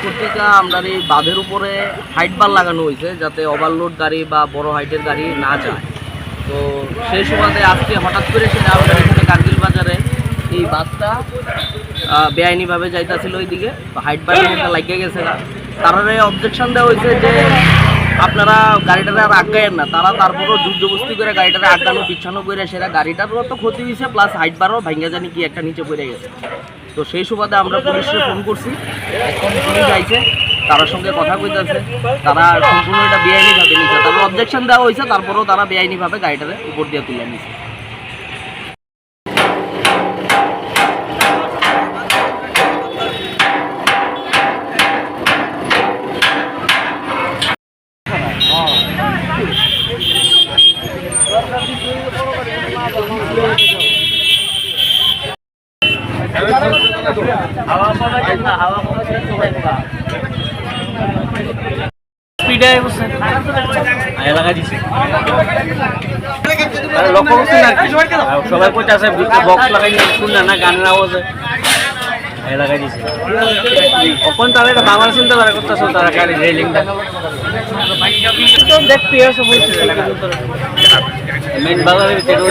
কর্তৃকা আমরা এই বাঁধের উপরে হাইট বার লাগানো হয়েছে যাতে ওভারলোড গাড়ি বা বড় হাইটের গাড়ি না যায়। তো সেই সুবাদে আজকে হঠাৎ করে সেটা আমাদের এখানে কার্গিল বাজারে এই বাসটা বেআইনিভাবে যাইতেছিল ওইদিকে, হাইট বারের মধ্যে লাগিয়ে গেছে। তারা অবজেকশন দেওয়া হয়েছে যে আপনারা গাড়িটারে আর আগায়েন না। তারা তারপরও জবরদস্তি করে গাড়িটারে আগানো পিছানো করে সেটা গাড়িটারও তো ক্ষতি হয়েছে, প্লাস হাইট বারও ভাঙ্গা জানি কি একটা নিচে পড়ে গেছে। তো সেই সুবাদে আমরা পুলিশে ফোন করছি, এখন পুলিশ আইছে, তার সঙ্গে কথা কইতেছে। তারা সম্পূর্ণ এটা বেআইনিভাবে নিচ্ছে, তারপর অবজেকশন দেওয়া হয়েছে, তারপরেও তারা বেআইনিভাবে গাড়িটারে উপর দিয়ে তুলে নিচ্ছে। সবাই করছে আছে বক্স লাগাই শুনলে না গানের আওয়াজে লাগাই দিছে। এখন তারা এটা বাংলা শুনতে পারে করতেছে, তারা গাড়ি রেলিংটা দেখতে মেন বাজারের ভিতরে